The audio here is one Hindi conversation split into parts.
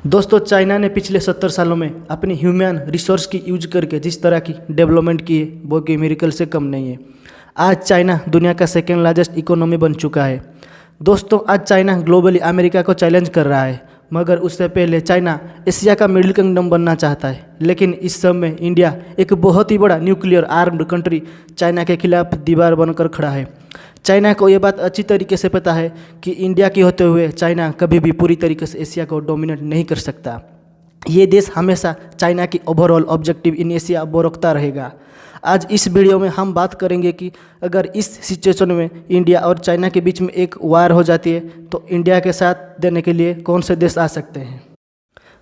दोस्तों, चाइना ने पिछले 70 सालों में अपनी ह्यूमन रिसोर्स की यूज करके जिस तरह की डेवलपमेंट की है वो कोई मिरेकल से कम नहीं है। आज चाइना दुनिया का सेकेंड लार्जेस्ट इकोनॉमी बन चुका है। दोस्तों, आज चाइना ग्लोबली अमेरिका को चैलेंज कर रहा है, मगर उससे पहले चाइना एशिया का मिडिल किंगडम बनना चाहता है। लेकिन इस समय इंडिया एक बहुत ही बड़ा न्यूक्लियर आर्म्ड कंट्री चाइना के खिलाफ दीवार बनकर खड़ा है। चाइना को ये बात अच्छी तरीके से पता है कि इंडिया के होते हुए चाइना कभी भी पूरी तरीके से एशिया को डोमिनेट नहीं कर सकता। ये देश हमेशा चाइना की ओवरऑल ऑब्जेक्टिव इन एशिया वो रखता रहेगा। आज इस वीडियो में हम बात करेंगे कि अगर इस सिचुएशन में इंडिया और चाइना के बीच में एक वार हो जाती है तो इंडिया के साथ देने के लिए कौन से देश आ सकते हैं।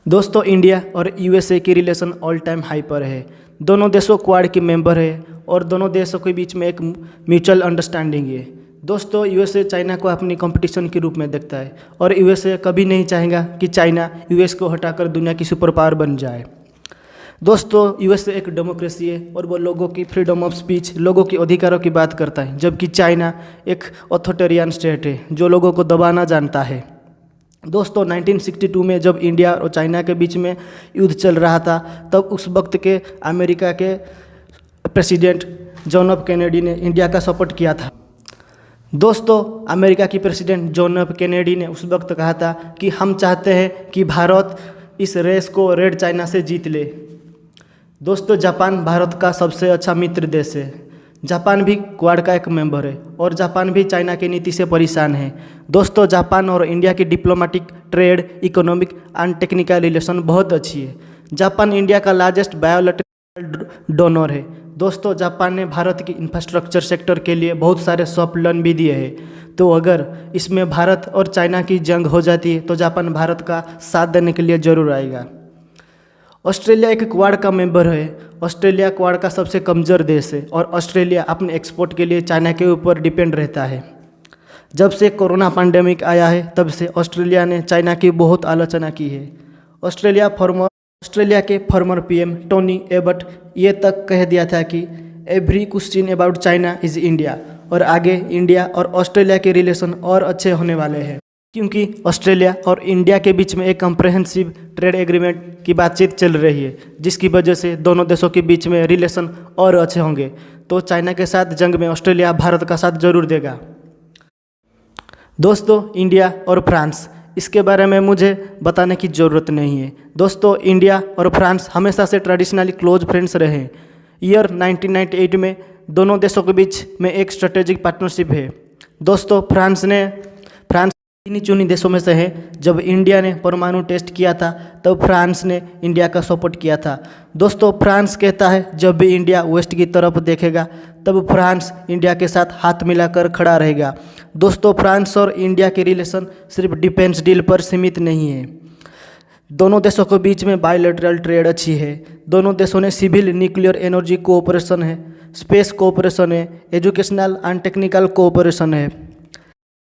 दोस्तों, इंडिया और यूएसए की रिलेशन ऑल टाइम हाई पर है। दोनों देशों क्वाड के मेंबर है और दोनों देशों के बीच में एक म्यूचुअल अंडरस्टैंडिंग है। दोस्तों, यूएसए चाइना को अपनी कंपटीशन के रूप में देखता है और यूएसए कभी नहीं चाहेगा कि चाइना यूएस को हटाकर दुनिया की सुपर पावर बन जाए। दोस्तों, यूएसए एक डेमोक्रेसी है और वो लोगों की फ्रीडम ऑफ स्पीच, लोगों के अधिकारों की बात करता है, जबकि चाइना एक ऑथोरिटेरियन स्टेट है जो लोगों को दबाना जानता है। दोस्तों, 1962 में जब इंडिया और चाइना के बीच में युद्ध चल रहा था तब उस वक्त के अमेरिका के प्रेसिडेंट जॉन एफ कैनेडी ने इंडिया का सपोर्ट किया था। दोस्तों, अमेरिका की प्रेसिडेंट जॉन एफ कैनेडी ने उस वक्त कहा था कि हम चाहते हैं कि भारत इस रेस को रेड चाइना से जीत ले। दोस्तों, जापान भारत का सबसे अच्छा मित्र देश है। जापान भी क्वाड का एक मेंबर है और जापान भी चाइना की नीति से परेशान है। दोस्तों, जापान और इंडिया की diplomatic, trade, economic and technical relation बहुत अच्छी है। जापान इंडिया का लार्जेस्ट बायोलैटरल डोनर है। दोस्तों, जापान ने भारत की इंफ्रास्ट्रक्चर सेक्टर के लिए बहुत सारे सॉफ्ट लोन भी दिए हैं। तो अगर इसमें भारत और चाइना की जंग हो जाती है तो जापान भारत का साथ देने के लिए ज़रूर आएगा। ऑस्ट्रेलिया एक क्वाड का मेंबर है। ऑस्ट्रेलिया क्वाड का सबसे कमज़ोर देश है और ऑस्ट्रेलिया अपने एक्सपोर्ट के लिए चाइना के ऊपर डिपेंड रहता है। जब से कोरोना पैंडेमिक आया है तब से ऑस्ट्रेलिया ने चाइना की बहुत आलोचना की है। ऑस्ट्रेलिया के फॉर्मर पीएम टोनी एबट ये तक कह दिया था कि every question about China is India, और आगे इंडिया और ऑस्ट्रेलिया के रिलेशन और अच्छे होने वाले हैं क्योंकि ऑस्ट्रेलिया और इंडिया के बीच में एक कम्प्रहेंसिव ट्रेड एग्रीमेंट की बातचीत चल रही है, जिसकी वजह से दोनों देशों के बीच में रिलेशन और अच्छे होंगे। तो चाइना के साथ जंग में ऑस्ट्रेलिया भारत का साथ जरूर देगा। दोस्तों, इंडिया और फ्रांस, इसके बारे में मुझे बताने की ज़रूरत नहीं है। दोस्तों, इंडिया और फ्रांस हमेशा से ट्रेडिशनली क्लोज फ्रेंड्स रहे। ईयर 1998 में दोनों देशों के बीच में एक स्ट्रेटेजिक पार्टनरशिप है। दोस्तों, फ्रांस इन्हीं चुनी देशों में से है। जब इंडिया ने परमाणु टेस्ट किया था तब फ्रांस ने इंडिया का सपोर्ट किया था। दोस्तों, फ्रांस कहता है जब भी इंडिया वेस्ट की तरफ देखेगा तब फ्रांस इंडिया के साथ हाथ मिलाकर खड़ा रहेगा। दोस्तों, फ्रांस और इंडिया के रिलेशन सिर्फ डिफेंस डील पर सीमित नहीं है। दोनों देशों के बीच में बायोलैटरल ट्रेड अच्छी है। दोनों देशों ने सिविल न्यूक्लियर एनर्जी कोऑपरेशन है, स्पेस कोऑपरेशन है, एजुकेशनल एंड टेक्निकल कोऑपरेशन है,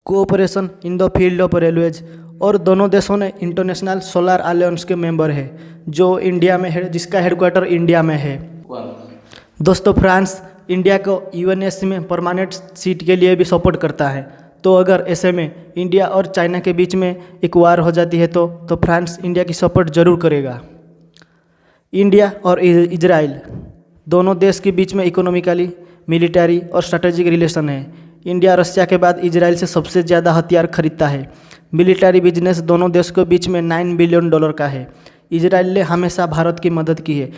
cooperation in the field of railways, और दोनों देशों ने इंटरनेशनल सोलर अलायंस के मेंबर है जो इंडिया में है, जिसका हेडक्वार्टर इंडिया में है। दोस्तों, फ्रांस इंडिया को यूएनएससी में परमानेंट सीट के लिए भी सपोर्ट करता है। तो अगर ऐसे में इंडिया और चाइना के बीच में एक वार हो जाती है तो फ्रांस इंडिया की सपोर्ट जरूर करेगा। इंडिया और इजराइल दोनों देश के बीच में इकोनॉमिकली, मिलिट्री और स्ट्रेटेजिक रिलेशन है। इंडिया रशिया के बाद इजराइल से सबसे ज़्यादा हथियार खरीदता है। मिलिट्री बिजनेस दोनों देशों के बीच में $9 बिलियन का है। इजराइल ने हमेशा भारत की मदद की है।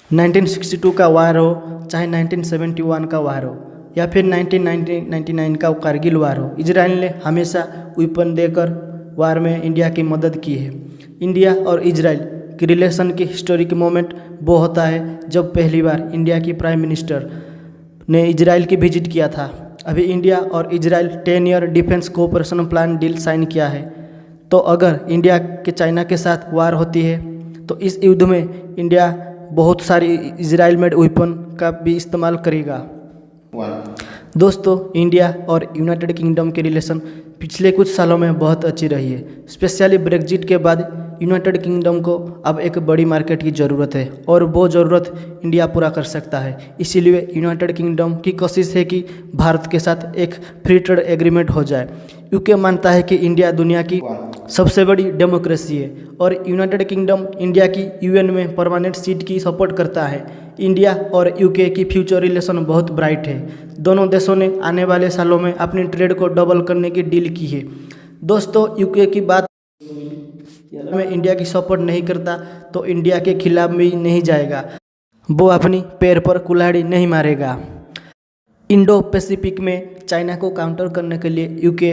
1962 का वार हो, चाहे 1971 का वार हो या फिर 1999 का कारगिल वार हो, इजराइल ने हमेशा वेपन देकर वार में इंडिया की मदद की है। इंडिया और इजराइल की रिलेशन की हिस्टोरिक मोमेंट वो होता है जब पहली बार इंडिया की प्राइम मिनिस्टर ने इजराइल की विजिट किया था। अभी इंडिया और Israel 10 year defence cooperation plan deal sign किया है। तो अगर इंडिया के चाइना के साथ वार होती है तो इस युद्ध में इंडिया बहुत सारी इजराइल मेड वेपन का भी इस्तेमाल करेगा। दोस्तों, इंडिया और यूनाइटेड किंगडम की रिलेशन पिछले कुछ सालों में बहुत अच्छी रही है। स्पेशली ब्रेग्जिट के बाद यूनाइटेड किंगडम को अब एक बड़ी मार्केट की ज़रूरत है और वो ज़रूरत इंडिया पूरा कर सकता है। इसीलिए यूनाइटेड किंगडम की कोशिश है कि भारत के साथ एक फ्री ट्रेड एग्रीमेंट हो जाए। यूके मानता है कि इंडिया दुनिया की सबसे बड़ी डेमोक्रेसी है और यूनाइटेड किंगडम इंडिया की यूएन में परमानेंट सीट की सपोर्ट करता है। इंडिया और यूके की फ्यूचर रिलेशन बहुत ब्राइट है। दोनों देशों ने आने वाले सालों में अपनी ट्रेड को डबल करने की डील की है। दोस्तों, यूके की बात में इंडिया की सपोर्ट नहीं करता तो इंडिया के खिलाफ भी नहीं जाएगा, वो अपनी पैर पर कुल्हाड़ी नहीं मारेगा। इंडो पैसिफिक में चाइना को काउंटर करने के लिए यूके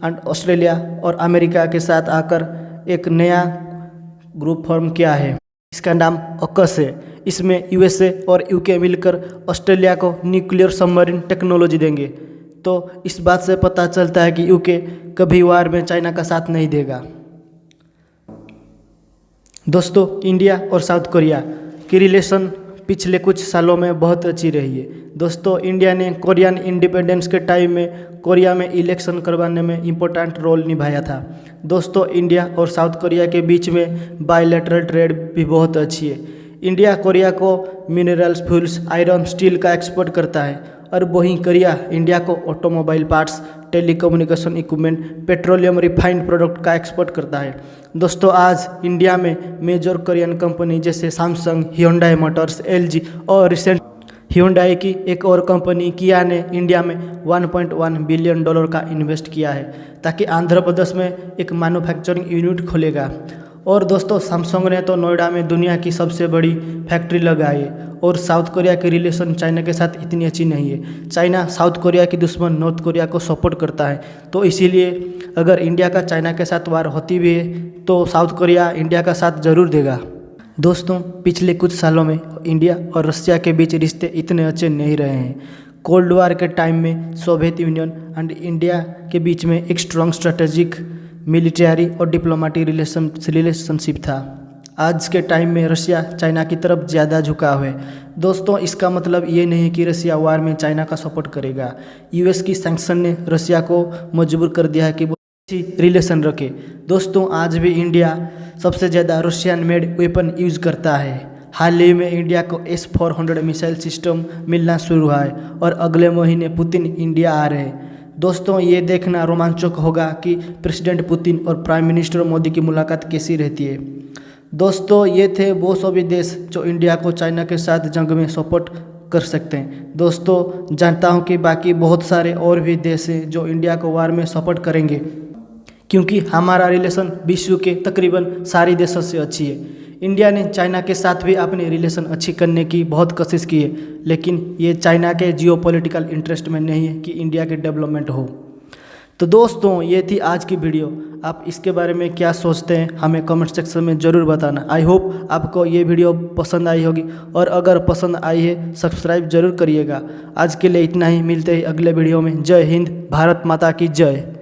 एंड ऑस्ट्रेलिया और अमेरिका के साथ आकर एक नया ग्रुप फॉर्म किया है। इसका नाम ऑकस है। इसमें यूएसए और यूके मिलकर ऑस्ट्रेलिया को न्यूक्लियर सबमरीन टेक्नोलॉजी देंगे। तो इस बात से पता चलता है कि यूके कभी वार में चाइना का साथ नहीं देगा। दोस्तों, इंडिया और साउथ कोरिया की रिलेशन पिछले कुछ सालों में बहुत अच्छी रही है। दोस्तों, इंडिया ने कोरियन इंडिपेंडेंस के टाइम में कोरिया में इलेक्शन करवाने में इम्पोर्टेंट रोल निभाया था। दोस्तों, इंडिया और साउथ कोरिया के बीच में बायलैटरल ट्रेड भी बहुत अच्छी है। इंडिया कोरिया को मिनरल्स, फ्यूल्स, आयरन, स्टील का एक्सपोर्ट करता है और वहीं कोरिया इंडिया को automobile parts, telecommunication equipment, petroleum refined product का एक्सपोर्ट करता है। दोस्तों, आज इंडिया में मेजर कोरियन कंपनी जैसे सैमसंग, hyundai मोटर्स, LG और रिसेंट hyundai की एक और कंपनी किया ने इंडिया में $1.1 बिलियन का इन्वेस्ट किया है ताकि आंध्र प्रदेश में एक मैन्युफैक्चरिंग यूनिट खोलेगा। और दोस्तों, सैमसंग ने तो नोएडा में दुनिया की सबसे बड़ी फैक्ट्री लगाई है। और साउथ कोरिया की रिलेशन चाइना के साथ इतनी अच्छी नहीं है। चाइना साउथ कोरिया की दुश्मन नॉर्थ कोरिया को सपोर्ट करता है। तो इसीलिए अगर इंडिया का चाइना के साथ वार होती भी है तो साउथ कोरिया इंडिया का साथ ज़रूर देगा। दोस्तों, पिछले कुछ सालों में इंडिया और रशिया के बीच रिश्ते इतने अच्छे नहीं रहे हैं। कोल्ड वार के टाइम में सोवियत यूनियन एंड इंडिया के बीच में एक स्ट्रॉन्ग स्ट्रेटेजिक, मिलिट्री और डिप्लोमेटिक रिलेशनशिप था। आज के टाइम में रशिया चाइना की तरफ ज़्यादा झुकाव है। दोस्तों, इसका मतलब ये नहीं है कि रशिया वार में चाइना का सपोर्ट करेगा। यूएस की सैंक्शन ने रशिया को मजबूर कर दिया है कि वो अच्छी रिलेशन रखे। दोस्तों, आज भी इंडिया सबसे ज़्यादा रशियन मेड वेपन यूज़ करता है। हाल ही में इंडिया को S-400 मिसाइल सिस्टम मिलना शुरू हुआ है और अगले महीने पुतिन इंडिया आ रहे हैं। दोस्तों, ये देखना रोमांचक होगा कि प्रेसिडेंट पुतिन और प्राइम मिनिस्टर मोदी की मुलाकात कैसी रहती है। दोस्तों, ये थे वो सभी देश जो इंडिया को चाइना के साथ जंग में सपोर्ट कर सकते हैं। दोस्तों, जानता हूँ कि बाकी बहुत सारे और भी देश हैं जो इंडिया को वार में सपोर्ट करेंगे, क्योंकि हमारा रिलेशन विश्व के तकरीबन सारे देशों से अच्छी है। इंडिया ने चाइना के साथ भी अपनी रिलेशन अच्छी करने की बहुत कोशिश की है, लेकिन ये चाइना के जियोपॉलिटिकल इंटरेस्ट में नहीं है कि इंडिया की डेवलपमेंट हो। तो दोस्तों, ये थी आज की वीडियो। आप इसके बारे में क्या सोचते हैं हमें कमेंट सेक्शन में ज़रूर बताना। आई होप आपको ये वीडियो पसंद आई होगी और अगर पसंद आई है सब्सक्राइब जरूर करिएगा। आज के लिए इतना ही, मिलते हैं अगले वीडियो में। जय हिंद, भारत माता की जय।